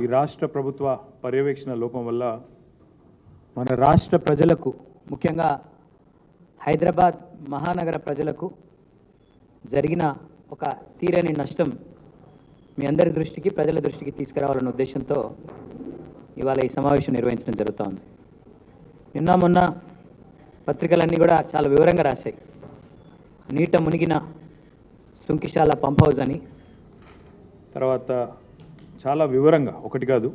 ఈ రాష్ట్ర ప్రభుత్వ పర్యవేక్షణ లోపం వల్ల మన రాష్ట్ర ప్రజలకు, ముఖ్యంగా హైదరాబాద్ మహానగర ప్రజలకు జరిగిన ఒక తీరని నష్టం మీ అందరి దృష్టికి, ప్రజల దృష్టికి తీసుకురావాలన్న ఉద్దేశంతో ఇవాళ ఈ సమావేశం నిర్వహించడం జరుగుతోంది. నిన్న మొన్న పత్రికలన్నీ కూడా చాలా వివరంగా రాశాయి. నీట మునిగిన సుంకిశాల పంప్ హౌస్ అని, తర్వాత చాలా వివరంగా, ఒకటి కాదు,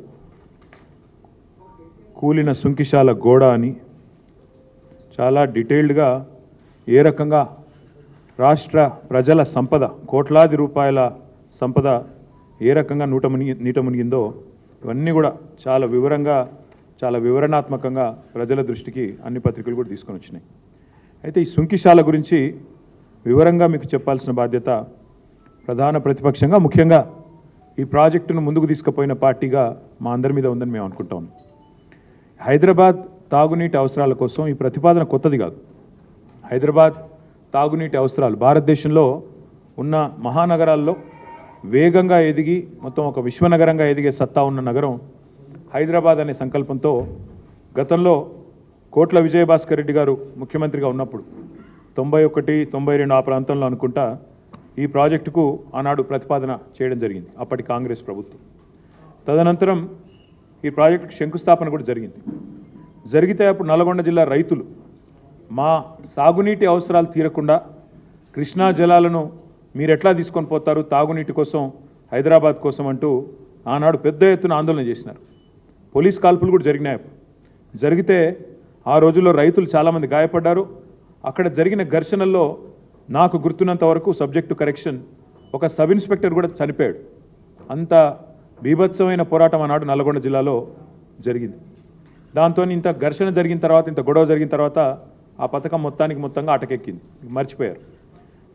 కూలిన సుంకిశాల గోడ అని, చాలా డీటెయిల్డ్గా ఏ రకంగా రాష్ట్ర ప్రజల సంపద, కోట్లాది రూపాయల సంపద ఏ రకంగా నీట మునిగిందో ఇవన్నీ కూడా చాలా వివరంగా, చాలా వివరణాత్మకంగా ప్రజల దృష్టికి అన్ని పత్రికలు కూడా తీసుకొని వచ్చినాయి. అయితే ఈ సుంకిశాల గురించి వివరంగా మీకు చెప్పాల్సిన బాధ్యత ప్రధాన ప్రతిపక్షంగా, ముఖ్యంగా ఈ ప్రాజెక్టును ముందుకు తీసుకుపోయిన పార్టీగా మా అందరి మీద ఉందని మేము అనుకుంటాం. హైదరాబాద్ తాగునీటి అవసరాల కోసం ఈ ప్రతిపాదన కొత్తది కాదు. హైదరాబాద్ తాగునీటి అవసరాలు భారతదేశంలో ఉన్న మహానగరాల్లో వేగంగా ఎదిగి మొత్తం ఒక విశ్వనగరంగా ఎదిగే సత్తా ఉన్న నగరం హైదరాబాద్ అనే సంకల్పంతో గతంలో కోట్ల విజయభాస్కర్ రెడ్డి గారు ముఖ్యమంత్రిగా ఉన్నప్పుడు 91, 92 ఆ ప్రాంతంలో అనుకుంటా ఈ ప్రాజెక్టుకు ఆనాడు ప్రతిపాదన చేయడం జరిగింది అప్పటి కాంగ్రెస్ ప్రభుత్వం. తదనంతరం ఈ ప్రాజెక్టుకు శంకుస్థాపన కూడా జరిగింది. జరిగితే అప్పుడు నల్గొండ జిల్లా రైతులు మా సాగునీటి అవసరాలు తీరకుండా కృష్ణా జలాలను మీరు ఎట్లా తీసుకొని పోతారు తాగునీటి కోసం, హైదరాబాద్ కోసం అంటూ ఆనాడు పెద్ద ఎత్తున ఆందోళన చేసినారు. పోలీస్ కాల్పులు కూడా జరిగినాయి. జరిగితే ఆ రోజుల్లో రైతులు చాలామంది గాయపడ్డారు. అక్కడ జరిగిన ఘర్షణల్లో నాకు గుర్తున్నంత వరకు, సబ్జెక్టు కరెక్షన్, ఒక సబ్ ఇన్స్పెక్టర్ కూడా చనిపోయాడు. అంత బీభత్సమైన పోరాటం ఆనాడు నల్గొండ జిల్లాలో జరిగింది. దాంతో ఇంత ఘర్షణ జరిగిన తర్వాత, ఇంత గొడవ జరిగిన తర్వాత ఆ పథకం మొత్తంగా అటకెక్కింది, మర్చిపోయారు.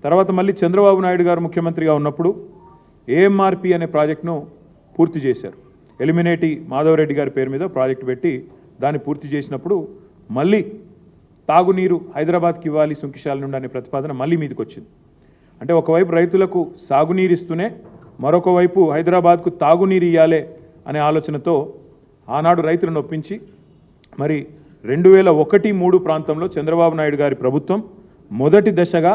తర్వాత మళ్ళీ చంద్రబాబు నాయుడు గారు ముఖ్యమంత్రిగా ఉన్నప్పుడు ఏఎంఆర్పి అనే ప్రాజెక్టును పూర్తి చేశారు. ఎలిమినేటి మాధవరెడ్డి గారి పేరు మీద ప్రాజెక్టు పెట్టి దాన్ని పూర్తి చేసినప్పుడు మళ్ళీ తాగునీరు హైదరాబాద్కి ఇవ్వాలి సుంకిశాల నుండి అనే ప్రతిపాదన మళ్ళీ మీదకి వచ్చింది. అంటే ఒకవైపు రైతులకు సాగునీరు ఇస్తూనే మరొక వైపు హైదరాబాద్కు తాగునీరు ఇవ్వాలి అనే ఆలోచనతో ఆనాడు రైతులను ఒప్పించి మరి 2001-3 ప్రాంతంలో చంద్రబాబు నాయుడు గారి ప్రభుత్వం మొదటి దశగా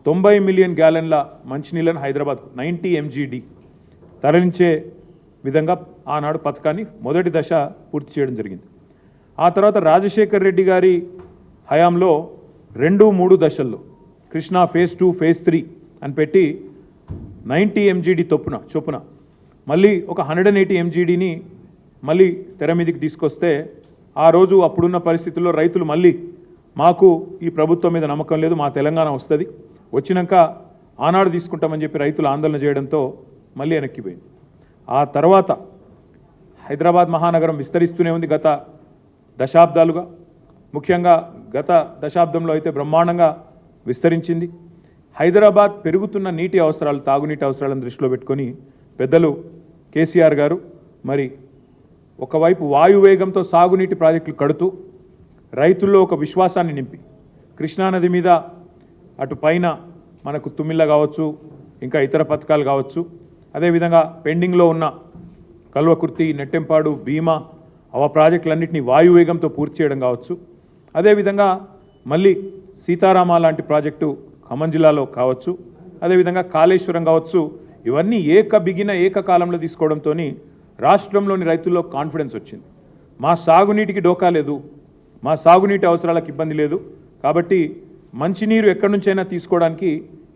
90 మిలియన్ గ్యాలన్ల మంచినీళ్ళను హైదరాబాద్కు 90 MGD తరలించే విధంగా ఆనాడు పథకాన్ని మొదటి దశ పూర్తి చేయడం జరిగింది. ఆ తర్వాత రాజశేఖర్ రెడ్డి గారి హయాంలో 2-3 దశల్లో కృష్ణా ఫేజ్ 2, ఫేజ్ 3 అని పెట్టి 90 MGD చొప్పున మళ్ళీ ఒక 180 MGDని మళ్ళీ తెర మీదకి తీసుకొస్తే ఆ రోజు అప్పుడున్న పరిస్థితుల్లో రైతులు మళ్ళీ మాకు ఈ ప్రభుత్వం మీద నమ్మకం లేదు, మా తెలంగాణ వస్తుంది, వచ్చినాక ఆనాడు తీసుకుంటామని చెప్పి రైతులు ఆందోళన చేయడంతో మళ్ళీ వెనక్కిపోయింది. ఆ తర్వాత హైదరాబాద్ మహానగరం విస్తరిస్తూనే ఉంది గత దశాబ్దాలుగా. ముఖ్యంగా గత దశాబ్దంలో అయితే బ్రహ్మాండంగా విస్తరించింది. హైదరాబాద్ పెరుగుతున్న నీటి అవసరాలు, తాగునీటి అవసరాలను దృష్టిలో పెట్టుకొని పెద్దలు కేసీఆర్ గారు మరి ఒకవైపు వాయువేగంతో సాగునీటి ప్రాజెక్టులు కడుతూ రైతుల్లో ఒక విశ్వాసాన్ని నింపి, కృష్ణానది మీద అటు పైన మనకు తుమ్మిళ్ళ కావచ్చు, ఇంకా ఇతర పథకాలు కావచ్చు, అదేవిధంగా పెండింగ్లో ఉన్న కల్వకుర్తి, నెట్టెంపాడు, భీమా అవ ప్రాజెక్టులన్నింటినీ వాయువేగంతో పూర్తి చేయడం కావచ్చు, అదేవిధంగా మళ్ళీ సీతారామ లాంటి ప్రాజెక్టు ఖమ్మం జిల్లాలో కావచ్చు, అదేవిధంగా కాళేశ్వరం కావచ్చు, ఇవన్నీ ఏకకాలంలో తీసుకోవడంతో రాష్ట్రంలోని రైతుల్లో కాన్ఫిడెన్స్ వచ్చింది. మా సాగునీటికి డోకా లేదు, మా సాగునీటి అవసరాలకు ఇబ్బంది లేదు, కాబట్టి మంచినీరు ఎక్కడి నుంచైనా తీసుకోవడానికి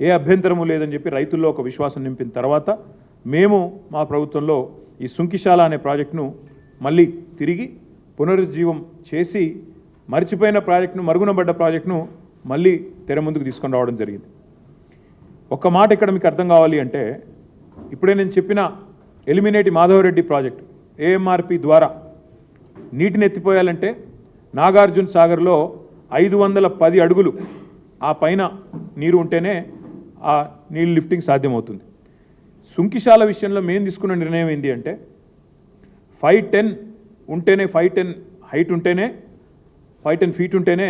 ఏ అభ్యంతరము లేదని చెప్పి రైతుల్లో ఒక విశ్వాసం నింపిన తర్వాత మేము మా ప్రభుత్వంలో ఈ సుంకిశాల అనే ప్రాజెక్టును మళ్ళీ తిరిగి పునరుజ్జీవం చేసి మర్చిపోయిన ప్రాజెక్టును, మరుగునబడ్డ ప్రాజెక్టును మళ్ళీ తెర ముందుకు తీసుకొని రావడం జరిగింది. ఒక్క మాట ఇక్కడ మీకు అర్థం కావాలి అంటే, ఇప్పుడే నేను చెప్పిన ఎలిమినేటి మాధవరెడ్డి ప్రాజెక్టు ఏఎంఆర్పి ద్వారా నీటిని ఎత్తిపోయాలంటే నాగార్జున సాగర్లో 510 అడుగులు ఆ పైన నీరు ఉంటేనే ఆ నీళ్ళు లిఫ్టింగ్ సాధ్యమవుతుంది. సుంకిశాల విషయంలో మేము తీసుకున్న నిర్ణయం ఏంటి అంటే 510 ఉంటేనే, 510 హైట్ ఉంటేనే, 510 ఫీట్ ఉంటేనే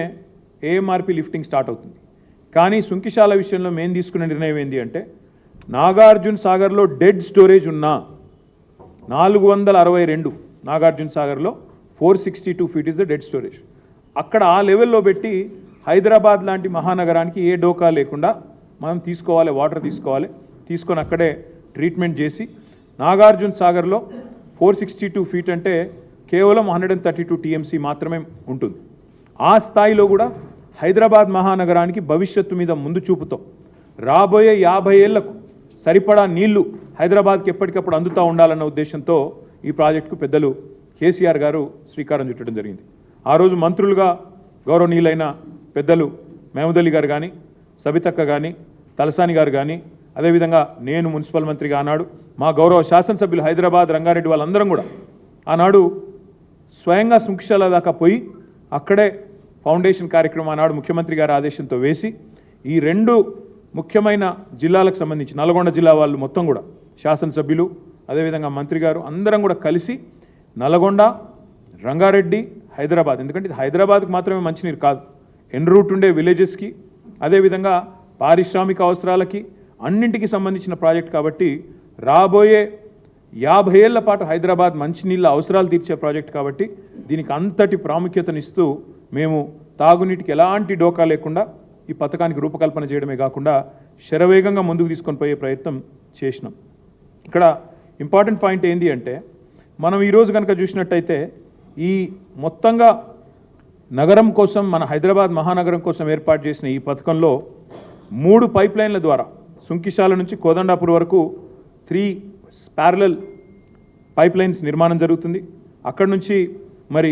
ఏఎంఆర్పి లిఫ్టింగ్ స్టార్ట్ అవుతుంది. కానీ సుంకిశాల విషయంలో మేము తీసుకున్న నిర్ణయం ఏంటి అంటే నాగార్జున సాగర్లో డెడ్ స్టోరేజ్ ఉన్నా 462 నాగార్జున సాగర్లో 462 feet is the dead storage. అక్కడ ఆ లెవెల్లో పెట్టి హైదరాబాద్ లాంటి మహానగరానికి ఏ డోకా లేకుండా మనం తీసుకోవాలి, వాటర్ తీసుకోవాలి, తీసుకొని అక్కడే ట్రీట్మెంట్ చేసి నాగార్జున సాగర్లో 462 ఫీట్ అంటే కేవలం 132 టీఎంసీ మాత్రమే ఉంటుంది. ఆ స్థాయిలో కూడా హైదరాబాద్ మహానగరానికి భవిష్యత్తు మీద ముందు చూపుతో రాబోయే 50 ఏళ్లకు సరిపడా నీళ్లు హైదరాబాద్కి ఎప్పటికప్పుడు అందుతూ ఉండాలన్న ఉద్దేశంతో ఈ ప్రాజెక్టుకు పెద్దలు కేసీఆర్ గారు శ్రీకారం చుట్టడం జరిగింది. ఆ రోజు మంత్రులుగా గౌరవనీయులైన పెద్దలు మహమూద్ అలీ గారు కానీ, సబితక్క కానీ, తలసాని గారు కానీ, అదేవిధంగా నేను మున్సిపల్ మంత్రిగా ఆనాడు మా గౌరవ శాసనసభ్యులు హైదరాబాద్ రంగారెడ్డి వాళ్ళందరం కూడా ఆనాడు స్వయంగా సుంకిశాల దాకా పోయి అక్కడే ఫౌండేషన్ కార్యక్రమం ఆనాడు ముఖ్యమంత్రి గారి ఆదేశంతో వేసి ఈ 2 ముఖ్యమైన జిల్లాలకు సంబంధించి నల్గొండ జిల్లా వాళ్ళు మొత్తం కూడా శాసనసభ్యులు అదేవిధంగా మంత్రి గారు అందరం కూడా కలిసి నల్గొండ, రంగారెడ్డి, హైదరాబాద్, ఎందుకంటే ఇది హైదరాబాద్కి మాత్రమే మంచినీరు కాదు, ఎన్ రూట్ ఉండే విలేజెస్కి అదేవిధంగా పారిశ్రామిక అవసరాలకి అన్నింటికి సంబంధించిన ప్రాజెక్ట్ కాబట్టి రాబోయే 50 ఏళ్ల పాటు హైదరాబాద్ మంచినీళ్ళ అవసరాలు తీర్చే ప్రాజెక్ట్ కాబట్టి దీనికి అంతటి ప్రాముఖ్యతనిస్తూ మేము తాగునీటికి ఎలాంటి డోకా లేకుండా ఈ పథకానికి రూపకల్పన చేయడమే కాకుండా శరవేగంగా ముందుకు తీసుకొని పోయే ప్రయత్నం చేసినాం. ఇక్కడ ఇంపార్టెంట్ పాయింట్ ఏంటి అంటే మనం ఈరోజు కనుక చూసినట్టయితే ఈ మొత్తంగా నగరం కోసం మన హైదరాబాద్ మహానగరం కోసం ఏర్పాటు చేసిన ఈ పథకంలో 3 పైప్ లైన్ల ద్వారా సుంకిశాల నుంచి కోదండాపూర్ వరకు 3 ప్యారలల్ పైప్ లైన్స్ నిర్మాణం జరుగుతుంది. అక్కడ నుంచి మరి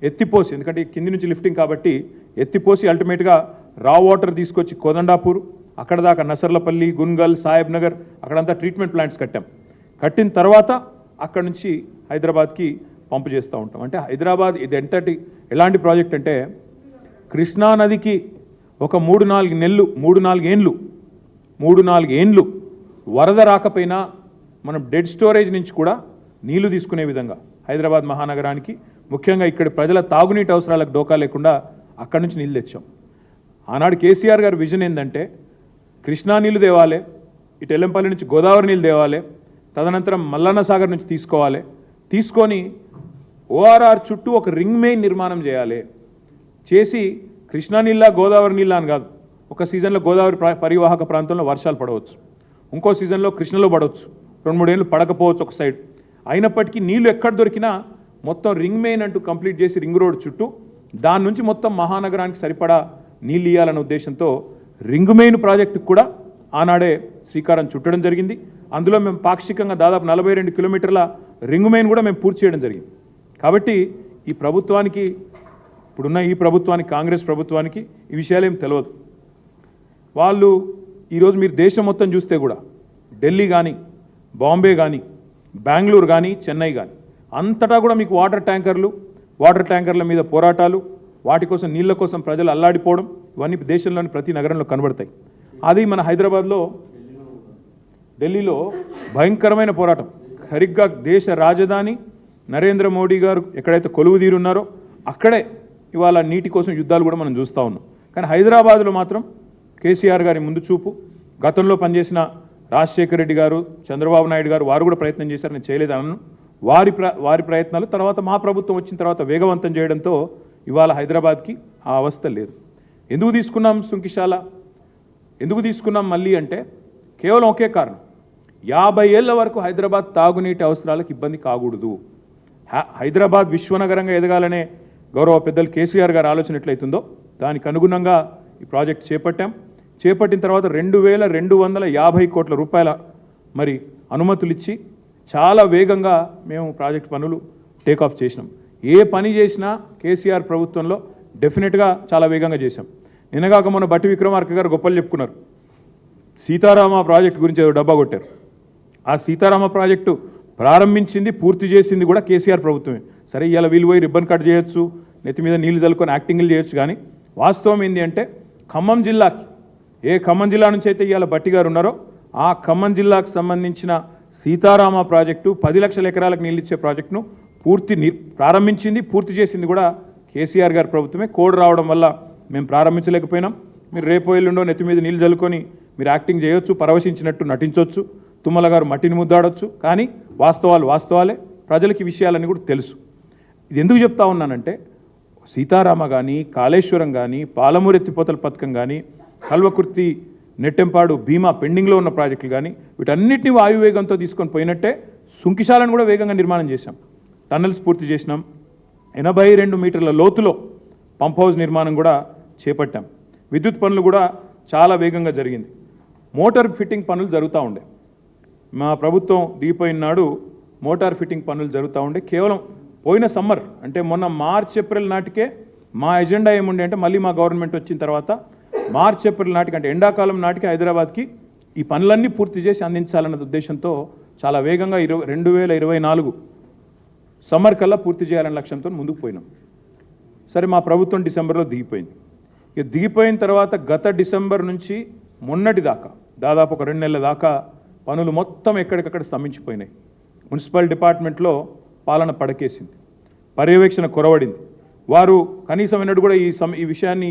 ఎత్తిపోసి, ఎందుకంటే కింది నుంచి లిఫ్టింగ్ కాబట్టి ఎత్తిపోసి అల్టిమేట్గా రా వాటర్ తీసుకొచ్చి కోదండాపూర్ అక్కడ దాకా నసర్లపల్లి, గున్గల్, సాహెబ్ నగర్ అక్కడంతా ట్రీట్మెంట్ ప్లాంట్స్ కట్టిన తర్వాత అక్కడ నుంచి హైదరాబాద్కి పంపు చేస్తూ ఉంటాం. అంటే హైదరాబాద్ ఇది ఎలాంటి ప్రాజెక్ట్ అంటే కృష్ణా నదికి ఒక 3-4 ఏండ్లు వరద రాకపోయినా మనం డెడ్ స్టోరేజ్ నుంచి కూడా నీళ్లు తీసుకునే విధంగా హైదరాబాద్ మహానగరానికి ముఖ్యంగా ఇక్కడ ప్రజల తాగునీటి అవసరాలకు డోకా లేకుండా అక్కడి నుంచి నీళ్ళు తెచ్చాం. ఆనాడు కేసీఆర్ గారి విజన్ ఏంటంటే కృష్ణా నీళ్లు తేవాలి, ఇటు ఎల్లంపల్లి నుంచి గోదావరి నీళ్ళు తేవాలి, తదనంతరం మల్లన్న సాగర్ నుంచి తీసుకొని ఓఆర్ఆర్ చుట్టూ ఒక రింగ్ మెయిన్ నిర్మాణం చేసి కృష్ణా నీళ్ళ గోదావరి నీళ్ళ అని కాదు, ఒక సీజన్లో గోదావరి పరివాహక ప్రాంతంలో వర్షాలు పడవచ్చు, ఇంకో సీజన్లో కృష్ణలో పడవచ్చు, 2-3 ఏళ్ళు పడకపోవచ్చు ఒక సైడ్, అయినప్పటికీ నీళ్లు ఎక్కడ దొరికినా మొత్తం రింగ్ మెయిన్ అంటూ కంప్లీట్ చేసి రింగ్ రోడ్ చుట్టూ దాని నుంచి మొత్తం మహానగరానికి సరిపడా నీళ్ళు ఇవ్వాలనే ఉద్దేశంతో రింగ్ మెయిన్ ప్రాజెక్టుకు కూడా ఆనాడే శ్రీకారం చుట్టడం జరిగింది. అందులో మేము పాక్షికంగా దాదాపు 42 కిలోమీటర్ల రింగ్ మెయిన్ కూడా మేము పూర్తి చేయడం జరిగింది. కాబట్టి ఈ ప్రభుత్వానికి, ఇప్పుడున్న ఈ ప్రభుత్వానికి, కాంగ్రెస్ ప్రభుత్వానికి ఈ విషయాలు ఏం తెలియదు. వాళ్ళు ఈరోజు మీరు దేశం మొత్తం చూస్తే కూడా ఢిల్లీ కానీ, బాంబే కానీ, బెంగళూరు కానీ, చెన్నై కానీ అంతటా కూడా మీకు వాటర్ ట్యాంకర్ల మీద పోరాటాలు, వాటి కోసం నీళ్ళ కోసం ప్రజలు అల్లాడిపోవడం ఇవన్నీ దేశంలోని ప్రతి నగరంలో కనబడతాయి. అది మన హైదరాబాద్లో, ఢిల్లీలో భయంకరమైన పోరాటం. సరిగ్గా దేశ రాజధాని నరేంద్ర మోడీ గారు ఎక్కడైతే కొలువు తీరున్నారో అక్కడే ఇవాళ నీటి కోసం యుద్ధాలు కూడా మనం చూస్తూ ఉన్నాం. కానీ హైదరాబాద్లో మాత్రం కేసీఆర్ గారి ముందు చూపు, గతంలో పనిచేసిన రాజశేఖర రెడ్డి గారు, చంద్రబాబు నాయుడు గారు వారు కూడా ప్రయత్నం చేశారు, నేను చేయలేదన్నాను. వారి ప్రయత్నాలు తర్వాత మా ప్రభుత్వం వచ్చిన తర్వాత వేగవంతం చేయడంతో ఇవాళ హైదరాబాద్కి ఆ అవస్థ లేదు. ఎందుకు తీసుకున్నాం సుంకిశాల, ఎందుకు తీసుకున్నాం మళ్ళీ అంటే కేవలం ఒకే కారణం, 50 ఏళ్ల వరకు హైదరాబాద్ తాగునీటి అవసరాలకు ఇబ్బంది కాకూడదు. హైదరాబాద్ విశ్వనగరంగా ఎదగాలనే గౌరవ పెద్దలు కేసీఆర్ గారు ఆలోచన ఎట్లయితుందో దానికి అనుగుణంగా ఈ ప్రాజెక్ట్ చేపట్టిన తర్వాత 2250 కోట్ల రూపాయల మరి అనుమతులు ఇచ్చి చాలా వేగంగా మేము ప్రాజెక్ట్ పనులు టేకాఫ్ చేసినాం. ఏ పని చేసినా కేసీఆర్ ప్రభుత్వంలో డెఫినెట్గా చాలా వేగంగా చేశాం. నిన్నగాక మొన్న బట్టి విక్రమార్క గారు గొప్పలు చెప్పుకున్నారు, సీతారామ ప్రాజెక్టు గురించి ఏదో డబ్బా కొట్టారు. ఆ సీతారామ ప్రాజెక్టు ప్రారంభించింది, పూర్తి చేసింది కూడా కేసీఆర్ ప్రభుత్వమే. సరే ఇవాళ వీళ్ళు పోయి రిబ్బన్ కట్ చేయొచ్చు, నెత్తి మీద నీళ్లు చల్లుకొని యాక్టింగ్లు చేయొచ్చు, కానీ వాస్తవం ఏంటి అంటే ఖమ్మం జిల్లాకి, ఏ ఖమ్మం జిల్లా నుంచి అయితే ఇవాళ బట్టి గారు ఉన్నారో ఆ ఖమ్మం జిల్లాకు సంబంధించిన సీతారామ ప్రాజెక్టు 10 లక్షల ఎకరాలకు నీళ్ళు ఇచ్చే ప్రాజెక్టును ప్రారంభించింది, పూర్తి చేసింది కూడా కేసీఆర్ గారి ప్రభుత్వమే. కోడ్ రావడం వల్ల మేము ప్రారంభించలేకపోయినాం. మీరు రేపు ఎల్లుండో నెత్తి మీద నీళ్ళు చల్లుకొని మీరు యాక్టింగ్ చేయొచ్చు, పరవశించినట్టు నటించవచ్చు, తుమ్మల గారు మట్టిని ముద్దాడొచ్చు, కానీ వాస్తవాలు వాస్తవాలే, ప్రజలకి విషయాలన్నీ కూడా తెలుసు. ఇది ఎందుకు చెప్తా ఉన్నానంటే సీతారామ కానీ, కాళేశ్వరం కానీ, పాలమూరు ఎత్తిపోతల పథకం కానీ, కల్వకుర్తి నెట్టెంపాడు భీమా పెండింగ్లో ఉన్న ప్రాజెక్టులు కానీ వీటన్నిటిని వాయువేగంతో తీసుకొని పోయినట్టే సుంకిశాలను కూడా వేగంగా నిర్మాణం చేశాం. టన్నల్స్ పూర్తి చేసినాం. 82 మీటర్ల లోతులో పంప్ హౌస్ నిర్మాణం కూడా చేపట్టాం. విద్యుత్ పనులు కూడా చాలా వేగంగా జరిగింది. మోటార్ ఫిట్టింగ్ పనులు జరుగుతూ ఉండే, మా ప్రభుత్వం దిగిపోయిన నాడు మోటార్ ఫిట్టింగ్ పనులు జరుగుతూ ఉండే. కేవలం పోయిన సమ్మర్ అంటే మొన్న మార్చ్ ఏప్రిల్ నాటికే మా ఎజెండా ఏముండే అంటే మళ్ళీ మా గవర్నమెంట్ వచ్చిన తర్వాత మార్చ్ ఏప్రిల్ నాటికి అంటే ఎండాకాలం నాటికి హైదరాబాద్కి ఈ పనులన్నీ పూర్తి చేసి అందించాలన్న ఉద్దేశంతో చాలా వేగంగా 2024 సమ్మర్ కల్లా పూర్తి చేయాలనే లక్ష్యంతో ముందుకు పోయినాం. సరే, మా ప్రభుత్వం డిసెంబర్లో దిగిపోయింది. ఇక దిగిపోయిన తర్వాత గత డిసెంబర్ నుంచి మొన్నటి దాకా దాదాపు ఒక 2 నెలల దాకా పనులు మొత్తం ఎక్కడికక్కడ స్తంభించిపోయినాయి. మున్సిపల్ డిపార్ట్మెంట్లో పాలన పడకేసింది, పర్యవేక్షణ కొరవడింది. వారు కనీసం ఎన్నడూ కూడా ఈ విషయాన్ని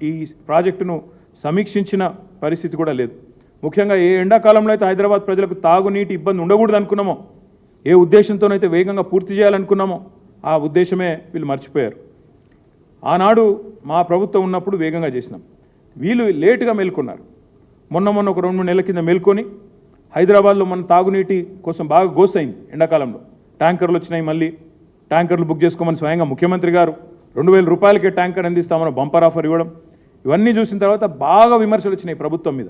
ఈ ప్రాజెక్టును సమీక్షించిన పరిస్థితి కూడా లేదు. ముఖ్యంగా ఏ ఎండాకాలంలో అయితే హైదరాబాద్ ప్రజలకు తాగునీటి ఇబ్బంది ఉండకూడదు అనుకున్నామో, ఏ ఉద్దేశంతోనైతే వేగంగా పూర్తి చేయాలనుకున్నామో ఆ ఉద్దేశమే వీళ్ళు మర్చిపోయారు. ఆనాడు మా ప్రభుత్వం ఉన్నప్పుడు వేగంగా చేసినాం, వీళ్ళు లేటుగా మేల్కొన్నారు. మొన్న ఒక 2-3 నెలల కింద మేల్కొని హైదరాబాద్లో మన తాగునీటి కోసం బాగా గోసైంది. ఎండాకాలంలో ట్యాంకర్లు వచ్చినాయి, మళ్ళీ ట్యాంకర్లు బుక్ చేసుకోమని స్వయంగా ముఖ్యమంత్రి గారు 2000 రూపాయలకే ట్యాంకర్ అందిస్తామని బంపర్ ఆఫర్ ఇవ్వడం, ఇవన్నీ చూసిన తర్వాత బాగా విమర్శలు వచ్చినాయి ప్రభుత్వం మీద.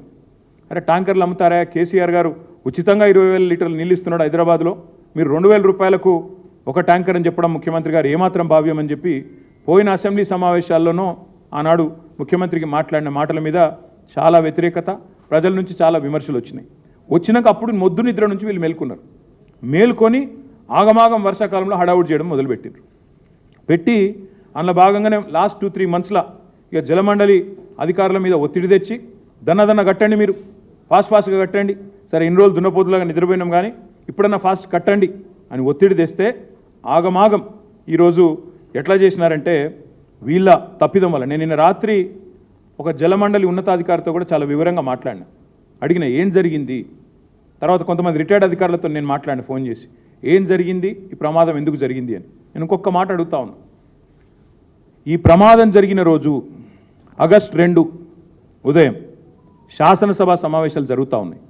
అరే, ట్యాంకర్లు అమ్ముతారా? కేసీఆర్ గారు ఉచితంగా 20,000 లీటర్లు నీళ్ళు ఇస్తున్నాడు హైదరాబాద్లో, మీరు 2000 రూపాయలకు ఒక ట్యాంకర్ అని చెప్పడం ముఖ్యమంత్రి గారు ఏమాత్రం భావ్యం అని చెప్పి పోయిన అసెంబ్లీ సమావేశాల్లోనూ ఆనాడు ముఖ్యమంత్రికి మాట్లాడిన మాటల మీద చాలా వ్యతిరేకత, ప్రజల నుంచి చాలా విమర్శలు వచ్చినాయి. వచ్చినాక అప్పుడు మొద్దు నిద్ర నుంచి వీళ్ళు మేల్కొన్నారు. మేల్కొని ఆగమాగం వర్షాకాలంలో హడావుడి చేయడం మొదలుపెట్టారు. పెట్టి అందులో భాగంగానే లాస్ట్ 2-3 మంత్స్లో ఇక జలమండలి అధికారుల మీద ఒత్తిడి తెచ్చి దన్న కట్టండి, మీరు ఫాస్ట్గా కట్టండి. సరే, ఇన్ని రోజులు దున్నపోతులాగా నిద్రపోయినాం కానీ ఇప్పుడన్నా ఫాస్ట్ కట్టండి అని ఒత్తిడి తెస్తే ఆగమాగం ఈరోజు ఎట్లా చేసినారంటే వీళ్ళ తప్పిదం వల్ల. నేను నిన్న రాత్రి ఒక జలమండలి ఉన్నతాధికారితో కూడా చాలా వివరంగా మాట్లాడినా, అడిగిన ఏం జరిగింది. తర్వాత కొంతమంది రిటైర్డ్ అధికారులతో నేను మాట్లాడిన ఫోన్ చేసి ఏం జరిగింది, ఈ ప్రమాదం ఎందుకు జరిగింది అని. నేను ఇంకొక మాట అడుగుతా ఉన్నా. ఈ ప్రమాదం జరిగిన రోజు ఆగస్టు 2 ఉదయం శాసనసభ సమావేశాలు జరుగుతూ ఉన్నాయి.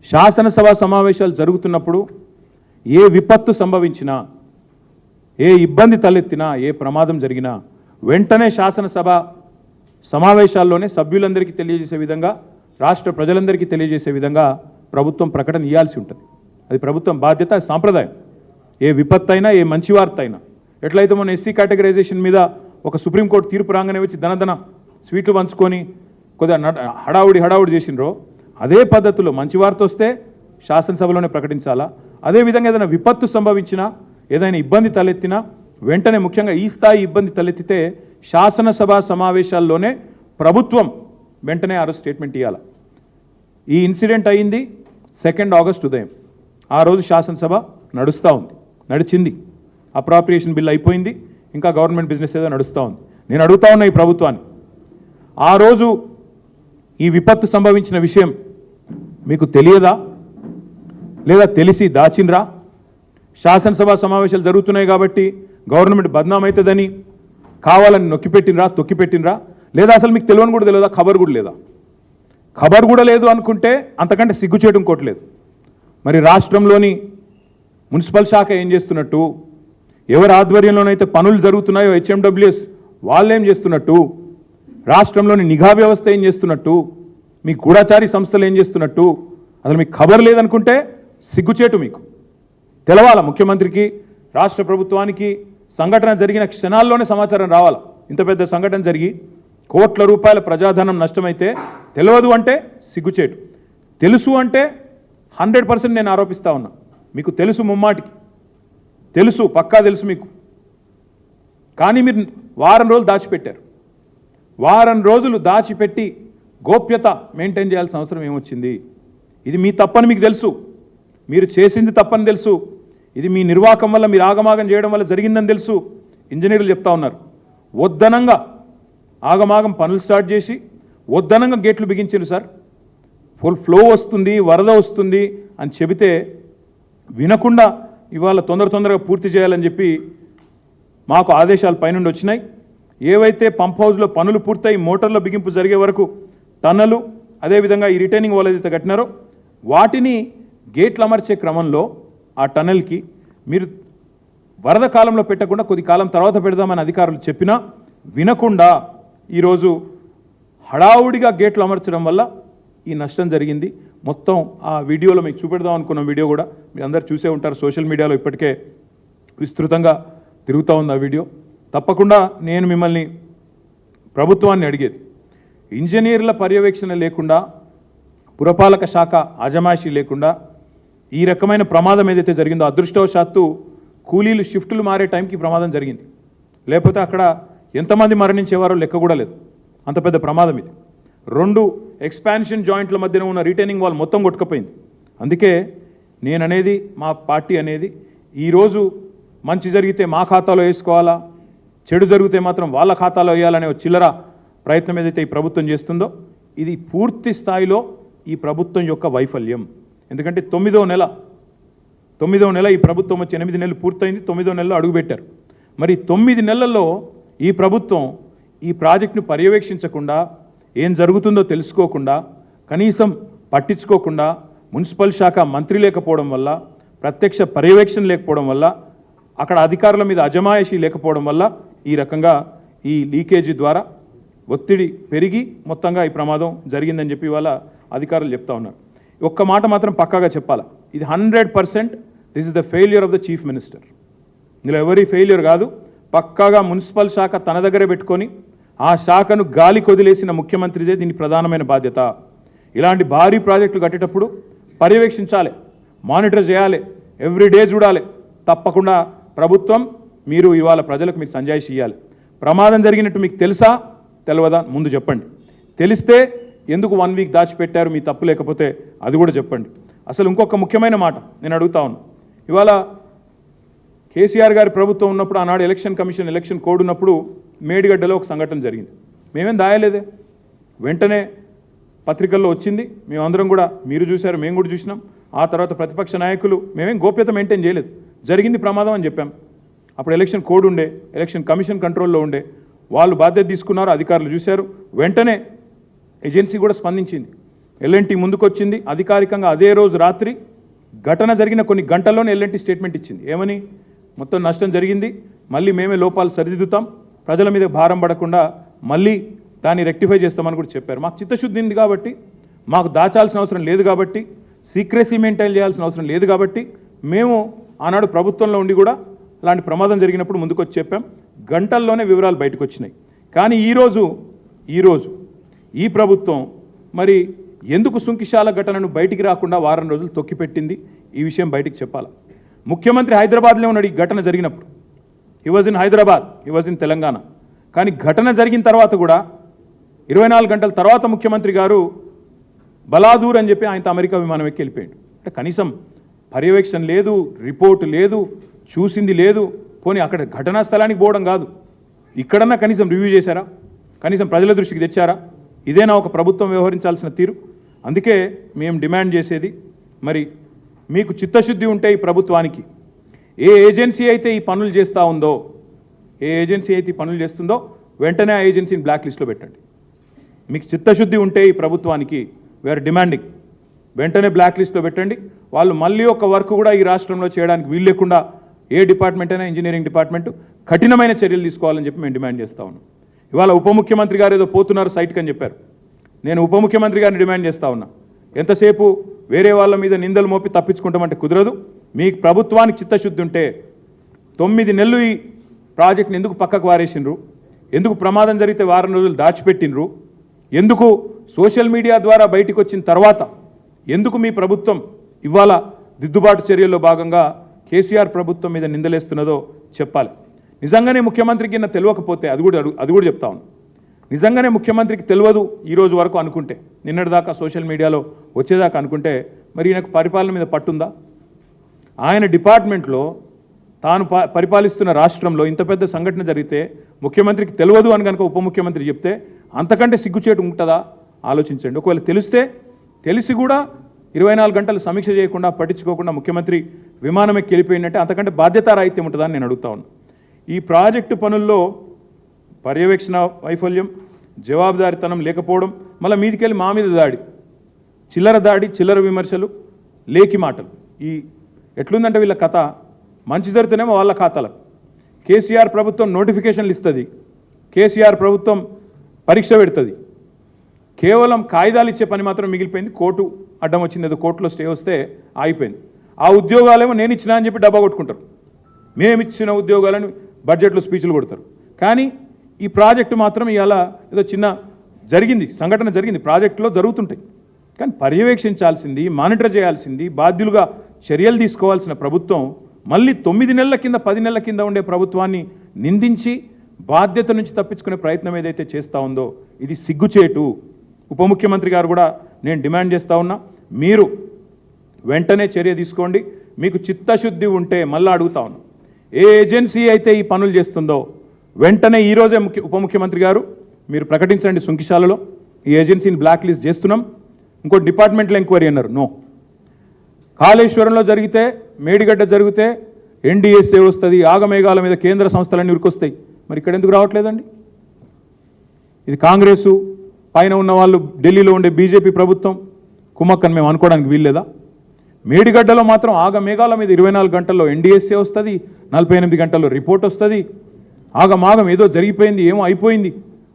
శాసనసభ సమావేశాలు జరుగుతున్నప్పుడు ఏ విపత్తు సంభవించినా, ఏ ఇబ్బంది తలెత్తినా, ఏ ప్రమాదం జరిగినా వెంటనే శాసనసభ సమావేశాల్లోనే సభ్యులందరికీ తెలియజేసే విధంగా, రాష్ట్ర ప్రజలందరికీ తెలియజేసే విధంగా ప్రభుత్వం ప్రకటన ఇవ్వాల్సి ఉంటుంది. అది ప్రభుత్వం బాధ్యత, సాంప్రదాయం. ఏ విపత్తు అయినా, ఏ మంచి వార్త అయినా, ఎట్లయితే మన ఎస్సీ కేటగరైజేషన్ మీద ఒక సుప్రీంకోర్టు తీర్పు రాగానే వచ్చి దనదన స్వీట్లు పంచుకొని కొద్దిగా హడావుడి చేసినరో, అదే పద్ధతిలో మంచి వార్త వస్తే శాసనసభలోనే ప్రకటించాలా. అదేవిధంగా ఏదైనా విపత్తు సంభవించినా, ఏదైనా ఇబ్బంది తలెత్తినా వెంటనే, ముఖ్యంగా ఈ స్థాయి ఇబ్బంది తలెత్తితే శాసనసభ సమావేశాల్లోనే ప్రభుత్వం వెంటనే ఆ రోజు స్టేట్మెంట్ ఇవ్వాలి. ఈ ఇన్సిడెంట్ అయింది 2 ఆగస్టు ఉదయం. ఆ రోజు శాసనసభ నడిచింది. అప్రాప్రియేషన్ బిల్ అయిపోయింది, ఇంకా గవర్నమెంట్ బిజినెస్ ఏదో నడుస్తూ ఉంది. నేను అడుగుతా ఉన్నా ఈ ప్రభుత్వాన్ని, ఆ రోజు ఈ విపత్తు సంభవించిన విషయం మీకు తెలియదా, లేదా తెలిసి దాచినరా? శాసనసభ సమావేశాలు జరుగుతున్నాయి కాబట్టి గవర్నమెంట్ బద్నాం అవుతుందని కావాలని తొక్కిపెట్టినరా? లేదా అసలు మీకు తెలియని కూడా తెలియదా? ఖబర్ కూడా లేదా? ఖబర్ కూడా లేదు అనుకుంటే అంతకంటే సిగ్గుచేయడం ఇంకోట్లేదు. మరి రాష్ట్రంలోని మున్సిపల్ శాఖ ఏం చేస్తున్నట్టు, ఎవరి ఆధ్వర్యంలోనైతే పనులు జరుగుతున్నాయో HMWS వాళ్ళేం చేస్తున్నట్టు, రాష్ట్రంలోని నిఘా వ్యవస్థ ఏం చేస్తున్నట్టు, మీ గూఢచారి సంస్థలు ఏం చేస్తున్నట్టు, అసలు మీకు ఖబర్ లేదనుకుంటే సిగ్గుచేటు. మీకు తెలవాల, ముఖ్యమంత్రికి, రాష్ట్ర ప్రభుత్వానికి సంఘటన జరిగిన క్షణాల్లోనే సమాచారం రావాలా. ఇంత పెద్ద సంఘటన జరిగి కోట్ల రూపాయల ప్రజాధనం నష్టమైతే తెలియదు అంటే సిగ్గుచేటు. తెలుసు అంటే 100% నేను ఆరోపిస్తా ఉన్నా. మీకు తెలుసు, ముమ్మాటికి తెలుసు, పక్కా తెలుసు మీకు. కానీ మీరు వారం రోజులు దాచిపెట్టారు. వారం రోజులు దాచిపెట్టి గోప్యత మెయింటైన్ చేయాల్సిన అవసరం ఏమొచ్చింది? ఇది మీ తప్పని మీకు తెలుసు, మీరు చేసింది తప్పని తెలుసు, ఇది మీ నిర్వాహకం వల్ల, మీరు ఆగమాగం చేయడం వల్ల జరిగిందని తెలుసు. ఇంజనీర్లు చెప్తా ఉన్నారు, వద్దనంగా ఆగమాగం పనులు స్టార్ట్ చేసి వద్దనంగా గేట్లు బిగించారు సార్. ఫ్లో వస్తుంది, వరద వస్తుంది అని చెబితే వినకుండా ఇవాళ తొందరగా పూర్తి చేయాలని చెప్పి మాకు ఆదేశాలు పైనుండి వచ్చినాయి. ఏవైతే పంప్ హౌస్లో పనులు పూర్తయి మోటార్ల బిగింపు జరిగే వరకు టన్నలు, అదేవిధంగా ఈ రిటైనింగ్ వాల్ ఏదైతే కట్టినారో వాటిని గేట్లు అమర్చే క్రమంలో ఆ టన్నల్కి మీరు వరద కాలంలో పెట్టకుండా కొద్ది కాలం తర్వాత పెడదామని అధికారులు చెప్పినా వినకుండా ఈరోజు హడావుడిగా గేట్లు అమర్చడం వల్ల ఈ నష్టం జరిగింది. మొత్తం ఆ వీడియోలో మీకు చూపెడదాం అనుకున్న వీడియో కూడా మీరు అందరు చూసే ఉంటారు. సోషల్ మీడియాలో ఇప్పటికే విస్తృతంగా తిరుగుతూ ఉంది ఆ వీడియో. తప్పకుండా నేను మిమ్మల్ని ప్రభుత్వాన్ని అడిగేది, ఇంజనీర్ల పర్యవేక్షణ లేకుండా, పురపాలక శాఖ అజమాయిషీ లేకుండా ఈ రకమైన ప్రమాదం ఏదైతే జరిగిందో, అదృష్టవశాత్తు కూలీలు షిఫ్టులు మారే టైంకి ప్రమాదం జరిగింది. లేకపోతే అక్కడ ఎంతమంది మరణించేవారో లెక్క కూడా లేదు. అంత పెద్ద ప్రమాదం ఇది. 2 ఎక్స్పాన్షన్ జాయింట్ల మధ్యన ఉన్న రిటైనింగ్ వాల్ మొత్తం కొట్టుకుపోయింది. అందుకే నేననేది, మా పార్టీ అనేది, ఈరోజు మంచి జరిగితే మా ఖాతాలో వేసుకోవాలా, చెడు జరిగితే మాత్రం వాళ్ళ ఖాతాలో వేయాలనే చిల్లర ప్రయత్నం ఏదైతే ఈ ప్రభుత్వం చేస్తుందో ఇది పూర్తి స్థాయిలో ఈ ప్రభుత్వం యొక్క వైఫల్యం. ఎందుకంటే 9వ నెల ఈ ప్రభుత్వం వచ్చి 8 నెలలు పూర్తయింది. 9వ నెలలో అడుగుపెట్టారు. మరి 9 నెలల్లో ఈ ప్రభుత్వం ఈ ప్రాజెక్టును పర్యవేక్షించకుండా, ఏం జరుగుతుందో తెలుసుకోకుండా, కనీసం పట్టించుకోకుండా, మున్సిపల్ శాఖ మంత్రి లేకపోవడం వల్ల, ప్రత్యక్ష పర్యవేక్షణ లేకపోవడం వల్ల, అక్కడ అధికారుల మీద అజమాయిషీ లేకపోవడం వల్ల ఈ రకంగా ఈ లీకేజీ ద్వారా ఒత్తిడి పెరిగి మొత్తంగా ఈ ప్రమాదం జరిగిందని చెప్పి వాళ్ళ అధికారులు చెప్తా ఉన్నారు. ఒక్క మాట మాత్రం పక్కాగా చెప్పాలా, ఇది 100% this is the failure of the chief minister. ఇందులో ఎవరి ఫెయిల్యూర్ కాదు. పక్కాగా మున్సిపల్ శాఖ తన దగ్గరే పెట్టుకొని ఆ శాఖను గాలి కొదిలేసిన ముఖ్యమంత్రిదే దీని ప్రధానమైన బాధ్యత. ఇలాంటి భారీ ప్రాజెక్టులు కట్టేటప్పుడు పర్యవేక్షించాలి, మానిటర్ చేయాలి, ఎవ్రీడే చూడాలి. తప్పకుండా ప్రభుత్వం మీరు ఇవాళ ప్రజలకు మీరు సంజాయిషి ఇవ్వాలి. ప్రమాదం జరిగినట్టు మీకు తెలుసా తెలియదా ముందు చెప్పండి. తెలిస్తే ఎందుకు 1 వీక్ దాచిపెట్టారు, మీ తప్పు లేకపోతే అది కూడా చెప్పండి. అసలు ఇంకొక ముఖ్యమైన మాట నేను అడుగుతా ఉన్నాను. ఇవాళ కేసీఆర్ గారి ప్రభుత్వం ఉన్నప్పుడు, ఆనాడు ఎలక్షన్ కమిషన్ ఎలక్షన్ కోడ్ ఉన్నప్పుడు మేడిగడ్డలో ఒక సంఘటన జరిగింది. మేమేం దాయలేదే, వెంటనే పత్రికల్లో వచ్చింది. మేమందరం కూడా, మీరు చూశారు, మేము కూడా చూసినాం. ఆ తర్వాత ప్రతిపక్ష నాయకులు, మేమేం గోప్యత మెయింటైన్ చేయలేదు, జరిగింది ప్రమాదం అని చెప్పాం. అప్పుడు ఎలక్షన్ కోడ్ ఉండే, ఎలక్షన్ కమిషన్ కంట్రోల్లో ఉండే, వాళ్ళు బాధ్యత తీసుకున్నారు, అధికారులు చూశారు. వెంటనే ఏజెన్సీ కూడా స్పందించింది, ఎల్ఎన్టీ ముందుకొచ్చింది. అధికారికంగా అదే రోజు రాత్రి ఘటన జరిగిన కొన్ని గంటల్లోనే ఎల్ఎన్టీ స్టేట్మెంట్ ఇచ్చింది. ఏమని, మొత్తం నష్టం జరిగింది, మళ్ళీ మేమే లోపాలు సరిదిద్దుతాం, ప్రజల మీద భారం పడకుండా మళ్ళీ దాన్ని రెక్టిఫై చేస్తామని కూడా చెప్పారు. మాకు చిత్తశుద్ధి ఉంది కాబట్టి, మాకు దాచాల్సిన అవసరం లేదు కాబట్టి, సీక్రెసీ మెయింటైన్ చేయాల్సిన అవసరం లేదు కాబట్టి మేము ఆనాడు ప్రభుత్వంలో ఉండి కూడా అలాంటి ప్రమాదం జరిగినప్పుడు ముందుకొచ్చి చెప్పాం. గంటల్లోనే వివరాలు బయటకు వచ్చినాయి. కానీ ఈరోజు ఈ ప్రభుత్వం మరి ఎందుకు సుంకిశాల ఘటనను బయటికి రాకుండా వారం రోజులు తొక్కిపెట్టింది, ఈ విషయం బయటికి చెప్పాలి. ముఖ్యమంత్రి హైదరాబాద్లో ఉన్నాడు ఈ ఘటన జరిగినప్పుడు. He was in Hyderabad, he was in Telangana. కానీ ఘటన జరిగిన తర్వాత కూడా 24 గంటల తర్వాత ముఖ్యమంత్రి గారు బలాదూర్ అని చెప్పి ఆయనతో అమెరికా విమానం ఎక్కి వెళ్ళిపోయాడు. అంటే కనీసం పర్యవేక్షణ లేదు, రిపోర్టు లేదు, చూసింది లేదు. పోనీ అక్కడ ఘటనా స్థలానికి పోవడం కాదు, ఇక్కడన్నా కనీసం రివ్యూ చేశారా, కనీసం ప్రజల దృష్టికి తెచ్చారా? ఇదేనా ఒక ప్రభుత్వం వ్యవహరించాల్సిన తీరు? అందుకే మేము డిమాండ్ చేసేది, మరి మీకు చిత్తశుద్ధి ఉంటే ఈ ప్రభుత్వానికి, ఏ ఏజెన్సీ అయితే ఈ పనులు చేస్తూ ఉందో, ఏ ఏజెన్సీ అయితే ఈ పనులు చేస్తుందో వెంటనే ఆ ఏజెన్సీని బ్లాక్ లిస్ట్లో పెట్టండి. మీకు చిత్తశుద్ధి ఉంటే ఈ ప్రభుత్వానికి, వీఆర్ డిమాండింగ్, వెంటనే బ్లాక్ లిస్ట్లో పెట్టండి. వాళ్ళు మళ్ళీ ఒక వర్క్ కూడా ఈ రాష్ట్రంలో చేయడానికి వీలు లేకుండా ఏ డిపార్ట్మెంట్ అయినా, ఇంజనీరింగ్ డిపార్ట్మెంట్ కఠినమైన చర్యలు తీసుకోవాలని చెప్పి మేము డిమాండ్ చేస్తూ ఉన్నాం. ఇవాళ ఉప ముఖ్యమంత్రి గారు ఏదో పోతున్నారు సైట్కి అని చెప్పారు. నేను ఉప ముఖ్యమంత్రి గారిని డిమాండ్ చేస్తూ ఉన్నా, ఎంతసేపు వేరే వాళ్ళ మీద నిందలు మోపి తప్పించుకుంటామంటే కుదరదు. మీ ప్రభుత్వానికి చిత్తశుద్ధి ఉంటే 9 నెలలు ఈ ప్రాజెక్ట్ని ఎందుకు పక్కకు వారేసినరు, ఎందుకు ప్రమాదం జరిగితే వారం రోజులు దాచిపెట్టినరు, ఎందుకు సోషల్ మీడియా ద్వారా బయటకు వచ్చిన తర్వాత ఎందుకు మీ ప్రభుత్వం ఇవాళ దిద్దుబాటు చర్యల్లో భాగంగా కేసీఆర్ ప్రభుత్వం మీద నిందలేస్తున్నదో చెప్పాలి. నిజంగానే ముఖ్యమంత్రికి నా తెలియకపోతే అది కూడా చెప్తా ఉన్నాను. నిజంగానే ముఖ్యమంత్రికి తెలియదు ఈరోజు వరకు అనుకుంటే, నిన్నటిదాకా సోషల్ మీడియాలో వచ్చేదాకా అనుకుంటే, మరి ఈయనకు పరిపాలన మీద పట్టుందా? ఆయన డిపార్ట్మెంట్లో తాను పరిపాలిస్తున్న రాష్ట్రంలో ఇంత పెద్ద సంఘటన జరిగితే ముఖ్యమంత్రికి తెలియదు అని కనుక ఉప ముఖ్యమంత్రి చెప్తే అంతకంటే సిగ్గుచేటు ఉంటుందా? ఆలోచించండి. ఒకవేళ తెలిస్తే తెలిసి కూడా 24 గంటలు సమీక్ష చేయకుండా పట్టించుకోకుండా ముఖ్యమంత్రి విమానం ఎక్కి వెళ్ళిపోయిందంటే అంతకంటే బాధ్యతారాహిత్యం ఉంటుందని నేను అడుగుతా ఉన్నాను. ఈ ప్రాజెక్టు పనుల్లో పర్యవేక్షణ వైఫల్యం, జవాబుదారితనం లేకపోవడం, మళ్ళీ మీదికెళ్ళి మా మీద దాడి, చిల్లర విమర్శలు, లేకి మాటలు. ఈ ఎట్లుందంటే వీళ్ళ కథ మంచి జరుగుతూనేమో వాళ్ళ ఖాతాలకు. కేసీఆర్ ప్రభుత్వం నోటిఫికేషన్లు ఇస్తుంది, కేసీఆర్ ప్రభుత్వం పరీక్ష పెడుతుంది, కేవలం కాగితాలు ఇచ్చే పని మాత్రం మిగిలిపోయింది. కోర్టు అడ్డం వచ్చింది, ఏదో కోర్టులో స్టే వస్తే ఆగిపోయింది. ఆ ఉద్యోగాలేమో నేను ఇచ్చినా అని చెప్పి డబ్బా కొట్టుకుంటారు. మేమిచ్చిన ఉద్యోగాలను బడ్జెట్లో స్పీచ్లు కొడతారు. కానీ ఈ ప్రాజెక్టు మాత్రం ఇవాళ ఏదో చిన్న సంఘటన జరిగింది, ప్రాజెక్టులో జరుగుతుంటాయి. కానీ పర్యవేక్షించాల్సింది, మానిటర్ చేయాల్సింది, బాధ్యులుగా చర్యలు తీసుకోవాల్సిన ప్రభుత్వం మళ్ళీ 9 నెలల కింద 10 నెలల కింద ఉండే ప్రభుత్వాన్ని నిందించి బాధ్యత నుంచి తప్పించుకునే ప్రయత్నం ఏదైతే చేస్తూ ఉందో ఇది సిగ్గుచేటు. ఉప ముఖ్యమంత్రి గారు కూడా నేను డిమాండ్ చేస్తూ ఉన్నా, మీరు వెంటనే చర్య తీసుకోండి. మీకు చిత్తశుద్ధి ఉంటే మళ్ళీ అడుగుతా ఉన్నా, ఏ ఏజెన్సీ అయితే ఈ పనులు చేస్తుందో వెంటనే ఈరోజే ఉప ముఖ్యమంత్రి గారు మీరు ప్రకటించండి సుంకిశాలలో ఈ ఏజెన్సీని బ్లాక్ లిస్ట్ చేస్తున్నాం. ఇంకో డిపార్ట్మెంటల్ ఎంక్వైరీ అన్నారు, నో. కాళేశ్వరంలో జరిగితే, మేడిగడ్డ జరిగితే ఎన్డీఎస్ఏ వస్తుంది, ఆగమేఘాల మీద కేంద్ర సంస్థలన్నీ ఉరికొస్తాయి. మరి ఇక్కడ ఎందుకు రావట్లేదండి? ఇది కాంగ్రెసు పైన ఉన్న వాళ్ళు, ఢిల్లీలో ఉండే బీజేపీ ప్రభుత్వం కుమ్మక్కని మేము అనుకోవడానికి వీల్లేదా? మేడిగడ్డలో మాత్రం ఆగమేఘాల మీద 24 గంటల్లో ఎన్డీఎస్ఏ వస్తుంది, 48 గంటల్లో రిపోర్ట్ వస్తుంది. ఆగమాగం ఏదో జరిగిపోయింది, ఏమో అయిపోయింది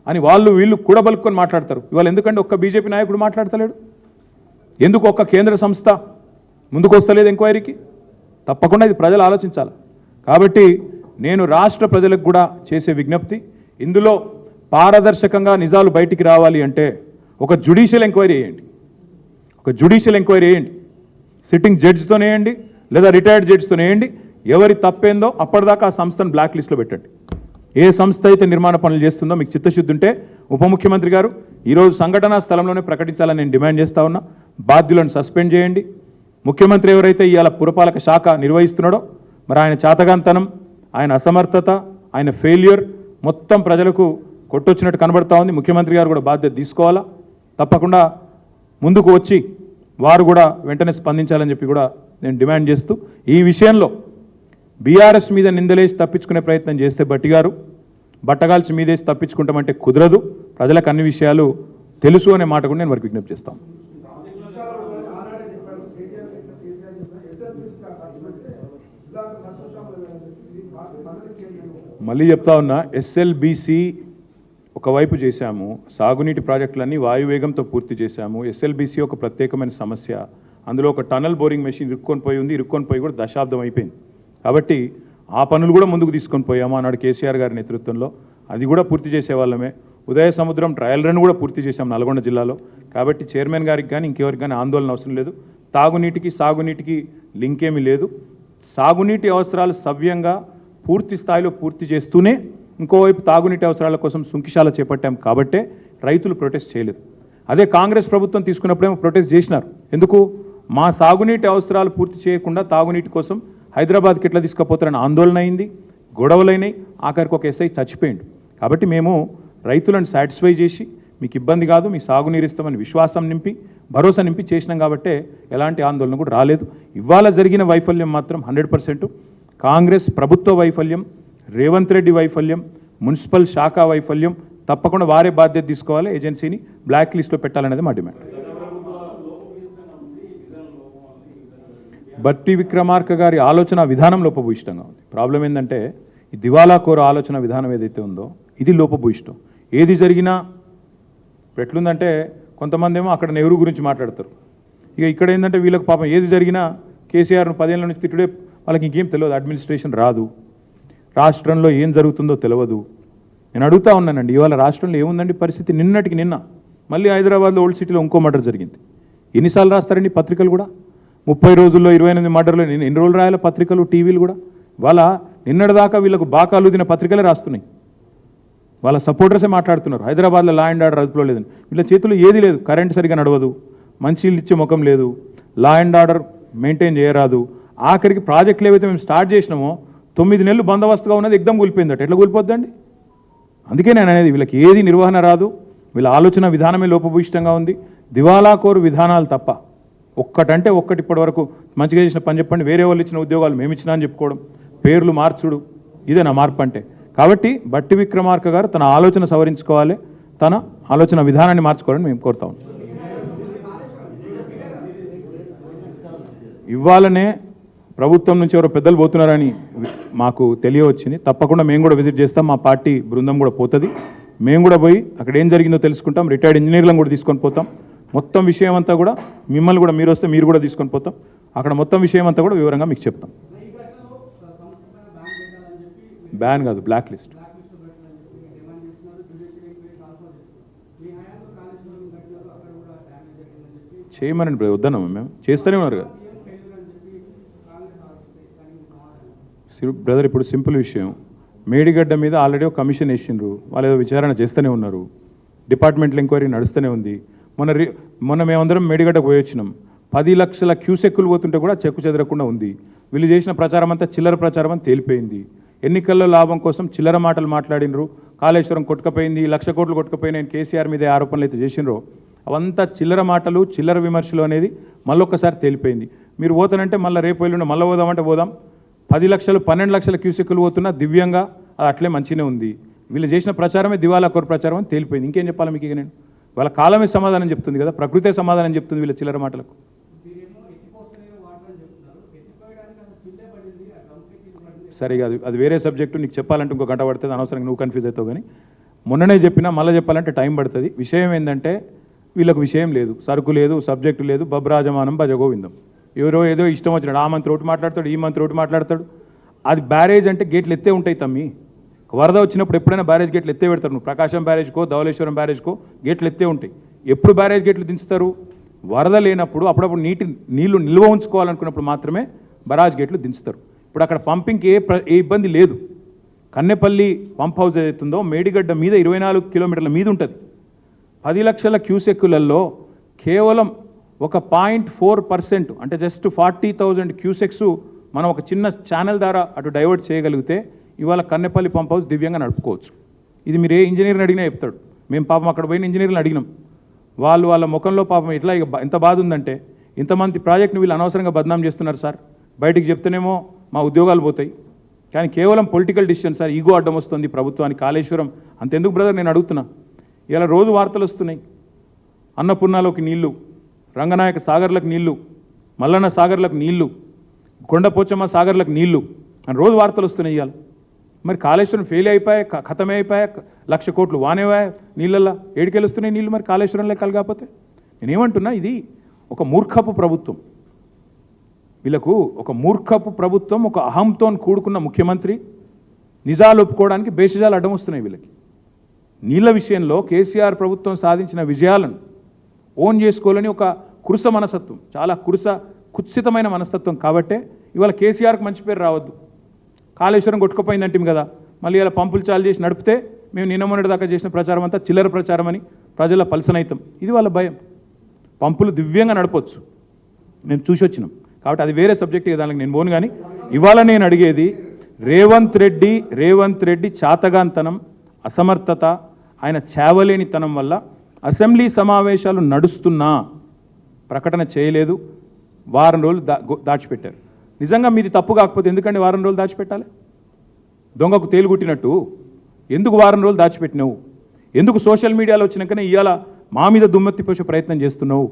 అని వాళ్ళు వీళ్ళు కూడబలుక్కొని మాట్లాడతారు. ఇవాళ ఎందుకంటే ఒక్క బీజేపీ నాయకుడు మాట్లాడతలేడు? ఎందుకు ఒక్క కేంద్ర సంస్థ ముందుకు వస్తలేదు ఎంక్వైరీకి? తప్పకుండా ఇది ప్రజలు ఆలోచించాలి. కాబట్టి నేను రాష్ట్ర ప్రజలకు కూడా చేసే విజ్ఞప్తి, ఇందులో పారదర్శకంగా నిజాలు బయటికి రావాలి అంటే ఒక జ్యుడిషియల్ ఎంక్వైరీ వేయండి. సిట్టింగ్ జడ్జితోనే వేయండి, లేదా రిటైర్డ్ జడ్జితోనే వేయండి. ఎవరి తప్పేందో అప్పటిదాకా ఆ సంస్థను బ్లాక్ లిస్ట్లో పెట్టండి. ఏ సంస్థ అయితే నిర్మాణ పనులు చేస్తుందో మీకు చిత్తశుద్ధి ఉంటే ఉప ముఖ్యమంత్రి గారు ఈరోజు సంఘటనా స్థలంలోనే ప్రకటించాలని నేను డిమాండ్ చేస్తా ఉన్నా. బాధ్యులను సస్పెండ్ చేయండి. ముఖ్యమంత్రి ఎవరైతే ఇవాళ పురపాలక శాఖ నిర్వహిస్తున్నాడో మరి ఆయన చాతగాంతనం, ఆయన అసమర్థత, ఆయన ఫెయిల్యూర్ మొత్తం ప్రజలకు కొట్టొచ్చినట్టు కనబడతా ఉంది. ముఖ్యమంత్రి గారు కూడా బాధ్యత తీసుకోవాలా, తప్పకుండా ముందుకు వచ్చి వారు కూడా వెంటనే స్పందించాలని చెప్పి కూడా నేను డిమాండ్ చేస్తూ, ఈ విషయంలో బీఆర్ఎస్ మీద నిందలేసి తప్పించుకునే ప్రయత్నం చేస్తే బట్టగాల్చి మీదేసి తప్పించుకుంటామంటే కుదరదు. ప్రజలకు అన్ని విషయాలు తెలుసు అనే మాట కూడా నేను వారికి విజ్ఞప్తి చేస్తాను. మళ్ళీ చెప్తా ఉన్నా, ఎస్ఎల్బీసీ ఒకవైపు చేశాము, సాగునీటి ప్రాజెక్టులన్నీ వాయువేగంతో పూర్తి చేశాము. ఎస్ఎల్బీసీ ఒక ప్రత్యేకమైన సమస్య, అందులో ఒక టనల్ బోరింగ్ మెషిన్ ఇరుక్కొని పోయి కూడా దశాబ్దం అయిపోయింది. కాబట్టి ఆ పనులు కూడా ముందుకు తీసుకొని పోయాము అన్నాడు కేసీఆర్ గారి నేతృత్వంలో. అది కూడా పూర్తి చేసేవాళ్ళమే. ఉదయ సముద్రం ట్రయల్ రన్ కూడా పూర్తి చేశాం నల్గొండ జిల్లాలో. కాబట్టి చైర్మన్ గారికి కానీ ఇంకెవరికి కానీ ఆందోళన అవసరం లేదు. తాగునీటికి సాగునీటికి లింక్ ఏమీ లేదు. సాగునీటి అవసరాలు సవ్యంగా పూర్తి స్థాయిలో పూర్తి చేస్తూనే ఇంకోవైపు తాగునీటి అవసరాల కోసం సుంకిశాల చేపట్టాం. కాబట్టే రైతులు ప్రొటెస్ట్ చేయలేదు. అదే కాంగ్రెస్ ప్రభుత్వం తీసుకున్నప్పుడేమో ప్రొటెస్ట్ చేసినారు. ఎందుకు? మా సాగునీటి అవసరాలు పూర్తి చేయకుండా తాగునీటి కోసం హైదరాబాద్కి ఎట్లా తీసుకుపోతారని ఆందోళన అయింది, గొడవలైనాయి, ఆఖరికి ఒక ఎస్ఐ చచ్చిపోయిండు. కాబట్టి మేము రైతులను సాటిస్ఫై చేసి మీకు ఇబ్బంది కాదు, మీ సాగునీరు ఇస్తామని విశ్వాసం నింపి, భరోసా నింపి చేసినాం. కాబట్టే ఎలాంటి ఆందోళన కూడా రాలేదు. ఇవాళ జరిగిన వైఫల్యం మాత్రం 100% కాంగ్రెస్ ప్రభుత్వ వైఫల్యం, రేవంత్ రెడ్డి వైఫల్యం, మున్సిపల్ శాఖ వైఫల్యం. తప్పకుండా వారే బాధ్యత తీసుకోవాలి, ఏజెన్సీని బ్లాక్ లిస్ట్లో పెట్టాలనేది మా డిమాండ్. బట్టి విక్రమార్క గారి ఆలోచన విధానం లోపభూయిష్టంగా ఉంది. ప్రాబ్లం ఏంటంటే ఈ దివాలా కోర ఆలోచన విధానం ఏదైతే ఉందో ఇది లోపభూయిష్టం. ఏది జరిగినా ఎట్లుందంటే కొంతమంది ఏమో అక్కడ నెహ్రూ గురించి మాట్లాడతారు. ఇక ఇక్కడ ఏంటంటే వీళ్ళకి పాపం ఏది జరిగినా కేసీఆర్ను 10 ఏళ్ళ నుంచి తిట్టుడే, వాళ్ళకి ఇంకేం తెలియదు, అడ్మినిస్ట్రేషన్ రాదు, రాష్ట్రంలో ఏం జరుగుతుందో తెలియదు. నేను అడుగుతా ఉన్నానండి, ఇవాళ రాష్ట్రంలో ఏముందండి పరిస్థితి? నిన్నటికి నిన్న మళ్ళీ హైదరాబాద్లో ఓల్డ్ సిటీలో ఇంకో మర్డర్ జరిగింది. ఎన్నిసార్లు రాస్తారండి పత్రికలు కూడా? 30 రోజుల్లో 28 మర్డర్లు. ఎన్ని రోజులు రాయాలి పత్రికలు, టీవీలు కూడా? వాళ్ళ నిన్నటిదాకా వీళ్ళకు బాకాలు దిన పత్రికలే రాస్తున్నాయి. వాళ్ళ సపోర్టర్సే మాట్లాడుతున్నారు హైదరాబాద్లో లా అండ్ ఆర్డర్ అదుపులో లేదని. వీళ్ళ చేతుల్లో ఏది లేదు, కరెంట్ సరిగా నడవదు, మంచినీళ్ళు ఇచ్చే ముఖం లేదు, లా అండ్ ఆర్డర్ మెయింటైన్ చేయరాదు. ఆఖరికి ప్రాజెక్టులు ఏవైతే మేము స్టార్ట్ చేసినామో 9 నెలలు బందోబస్తుగా ఉన్నది ఎగ్దం కూలిపోయిందట. ఎట్లా కూలిపోద్దండి? అందుకే నేను అనేది వీళ్ళకి ఏది నిర్వహణ రాదు, వీళ్ళ ఆలోచన విధానమే లోపభూయిష్టంగా ఉంది. దివాలాకోరు విధానాలు తప్ప ఒక్కటంటే ఒక్కటి ఇప్పటివరకు మంచిగా చేసిన పని చెప్పండి, వేరే వాళ్ళు ఇచ్చిన ఉద్యోగాలు మేము ఇచ్చినా అని చెప్పుకోవడం, పేర్లు మార్చుడు, ఇదే నా మార్పు అంటే. కాబట్టి బట్టి విక్రమార్క గారు తన ఆలోచన సవరించుకోవాలి, తన ఆలోచన విధానాన్ని మార్చుకోవాలని మేము కోరుతాం. ఇవ్వాలనే ప్రభుత్వం నుంచి ఎవరో పెద్దలు పోతున్నారని మాకు తెలియవచ్చింది. తప్పకుండా మేము కూడా విజిట్ చేస్తాం, మా పార్టీ బృందం కూడా పోతుంది. మేము కూడా పోయి అక్కడ ఏం జరిగిందో తెలుసుకుంటాం, రిటైర్డ్ ఇంజనీర్లను కూడా తీసుకొని పోతాం. మొత్తం విషయం అంతా కూడా మిమ్మల్ని కూడా మీరు వస్తే మీరు కూడా తీసుకొని పోతాం. అక్కడ మొత్తం విషయం అంతా కూడా వివరంగా మీకు చెప్తాం. బ్యాన్ కాదు, బ్లాక్ లిస్ట్. చేయమనండి వద్దన్నాం మేము, చేస్తూనే ఉన్నారు కదా బ్రదర్. ఇప్పుడు సింపుల్ విషయం, మేడిగడ్డ మీద ఆల్రెడీ ఒక కమిషన్ వేసిండ్రు, వాళ్ళు ఏదో విచారణ చేస్తూనే ఉన్నారు, డిపార్ట్మెంటల్ ఎంక్వైరీ నడుస్తూనే ఉంది. మొన్న మేమందరం మేడిగడ్డకు పోయి వచ్చినాం, 10 లక్షల క్యూసెక్కులు పోతుంటే కూడా చెక్కు చెదరకుండా ఉంది. వీళ్ళు చేసిన ప్రచారం అంతా చిల్లర ప్రచారం అని తేలిపోయింది. ఎన్నికల్లో లాభం కోసం చిల్లర మాటలు మాట్లాడినరు. కాళేశ్వరం కొట్టుకపోయింది, 1,00,000 కోట్లు కొట్టుకపోయినాయని కేసీఆర్ మీద ఆరోపణలు అయితే చేసినరో అవంతా చిల్లర మాటలు, చిల్లర విమర్శలు అనేది మళ్ళొక్కసారి తేలిపోయింది. మీరు పోతానంటే మళ్ళీ రేపు వెళ్ళిన మళ్ళీ పోదామంటే పోదాం. 10 లక్షలు 12 లక్షల క్యూసెక్కులు పోతున్నా దివ్యంగా అది అట్లే మంచిగానే ఉంది. వీళ్ళు చేసిన ప్రచారమే దివాలా కోరు ప్రచారం అని తేలిపోయింది. ఇంకేం చెప్పాలి మీకు? ఇక నేను వాళ్ళ కాలమే సమాధానం చెప్తుంది కదా, ప్రకృతే సమాధానం చెప్తుంది వీళ్ళ చిల్లర మాటలకు. సరే అది వేరే సబ్జెక్టు, నీకు చెప్పాలంటే ఇంకో గంట పడుతుంది, అనవసరంగా నువ్వు కన్ఫ్యూజ్ అవుతావు. కానీ మొన్ననే చెప్పినా మళ్ళీ చెప్పాలంటే టైం పడుతుంది. విషయం ఏంటంటే వీళ్ళకు విషయం లేదు, సరుకు లేదు, సబ్జెక్టు లేదు, బబ్రాజమానం భజగోవిందం. ఎవరో ఏదో ఇష్టం వచ్చినాడు, ఆ మంత్రి ఒకటి మాట్లాడతాడు, ఈ మంత్రి ఒకటి మాట్లాడతాడు. అది బ్యారేజ్ అంటే గేట్లు ఎత్తే ఉంటాయి తమ్మి. వరద వచ్చినప్పుడు ఎప్పుడైనా బ్యారేజ్ గేట్లు ఎత్తే పెడతారు. నువ్వు ప్రకాశం బ్యారేజ్కో ధవళేశ్వరం బ్యారేజ్కో గేట్లు ఎత్తే ఉంటాయి. ఎప్పుడు బ్యారేజ్ గేట్లు దించుతారు? వరద లేనప్పుడు, అప్పుడప్పుడు నీళ్లు నిల్వ ఉంచుకోవాలనుకున్నప్పుడు మాత్రమే బరాజ్ గేట్లు దించుతారు. ఇప్పుడు అక్కడ పంపింగ్కి ఏ ఇబ్బంది లేదు. కన్నెపల్లి పంప్ హౌస్ ఏదైతుందో మేడిగడ్డ మీద 24 కిలోమీటర్ల మీద ఉంటుంది. 10 లక్షల క్యూసెక్కులలో కేవలం ఒక 0.4% అంటే జస్ట్ 40,000 క్యూసెక్స్ మనం ఒక చిన్న ఛానల్ ద్వారా అటు డైవర్ట్ చేయగలిగితే ఇవాళ కన్నెపల్లి పంప్ హౌస్ దివ్యంగా నడుపుకోవచ్చు. ఇది మీరు ఏ ఇంజనీర్ని అడిగినా చెప్తాడు. మేము పాపం అక్కడ పోయిన ఇంజనీర్ని అడిగినాం, వాళ్ళ ముఖంలో పాపం ఎట్లా ఎంత బాధ ఉందంటే, ఇంతమంది ప్రాజెక్ట్ని వీళ్ళు అనవసరంగా బదనాం చేస్తున్నారు సార్, బయటికి చెప్తేనేమో మా ఉద్యోగాలు పోతాయి, కానీ కేవలం పొలిటికల్ డిసిషన్ సార్, ఈగో అడ్డం వస్తుంది ప్రభుత్వానికి. కాళేశ్వరం అంతెందుకు బ్రదర్, నేను అడుగుతున్నా. ఇలా రోజు వార్తలు వస్తున్నాయి, అన్నపూర్ణలోకి నీళ్లు, రంగనాయక సాగర్లకు నీళ్లు, మల్లన్న సాగర్లకు నీళ్లు, కొండపోచమ్మ సాగర్లకు నీళ్లు అని రోజు వార్తలు వస్తున్నాయి. ఇవాళ మరి కాళేశ్వరం ఫెయిల్ అయిపోయాయి, ఖతమే అయిపోయాయి, 1,00,000 కోట్లు వానేవా నీళ్ళల్లో, ఏడికెళ్ళొస్తున్నాయి నీళ్ళు మరి కాళేశ్వరం లెక్కలు కాకపోతే. నేనేమంటున్నా, ఇది ఒక మూర్ఖపు ప్రభుత్వం. వీళ్ళకు ఒక మూర్ఖపు ప్రభుత్వం, ఒక అహంతో కూడుకున్న ముఖ్యమంత్రి. నిజాలు ఒప్పుకోవడానికి బేసిజాలు అడ్డం వస్తున్నాయి వీళ్ళకి. నీళ్ళ విషయంలో కేసీఆర్ ప్రభుత్వం సాధించిన విజయాలను ఓన్ చేసుకోవాలని ఒక కురుస మనస్తత్వం, చాలా కుత్సితమైన మనస్తత్వం. కాబట్టే ఇవాళ కేసీఆర్కి మంచి పేరు రావద్దు. కాళేశ్వరం కొట్టుకుపోయిందంటే కదా, మళ్ళీ ఇలా పంపులు చాలు చేసి నడిపితే మేము నిన్న మొన్నటి దాకా చేసిన ప్రచారం అంతా చిల్లర ప్రచారం అని ప్రజల పలసనైతం. ఇది వాళ్ళ భయం. పంపులు దివ్యంగా నడపవచ్చు, మేము చూసి వచ్చినాం. కాబట్టి అది వేరే సబ్జెక్ట్, దానికి నేను పోను. కానీ ఇవాళ నేను అడిగేది రేవంత్ రెడ్డి చాతగాంతనం, అసమర్థత, ఆయన చేవలేనితనం వల్ల అసెంబ్లీ సమావేశాలు నడుస్తున్నా ప్రకటన చేయలేదు. వారం రోజులు దాచిపెట్టారు. నిజంగా మీది తప్పు కాకపోతే ఎందుకంటే వారం రోజులు దాచిపెట్టాలి? దొంగకు తేలుగుట్టినట్టు ఎందుకు వారం రోజులు దాచిపెట్టినావు? ఎందుకు సోషల్ మీడియాలో వచ్చినాకనే ఇవాళ మా మీద దుమ్మెత్తి పోసే ప్రయత్నం చేస్తున్నావు?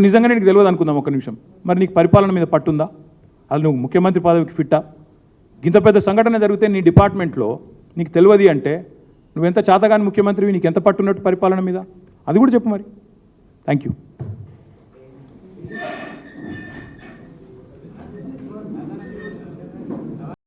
నిజంగా నీకు తెలియదు అనుకుందాం ఒక్క నిమిషం, మరి నీకు పరిపాలన మీద పట్టుందా? అది నువ్వు ముఖ్యమంత్రి పదవికి ఫిట్టా? ఇంత పెద్ద సంఘటన జరిగితే నీ డిపార్ట్మెంట్లో నీకు తెలియదు అంటే నువ్వెంత చాతగాని ముఖ్యమంత్రివి, నీకు ఎంత పట్టున్నట్టు పరిపాలన మీద? అది కూడా చెప్పు మరి. Thank you.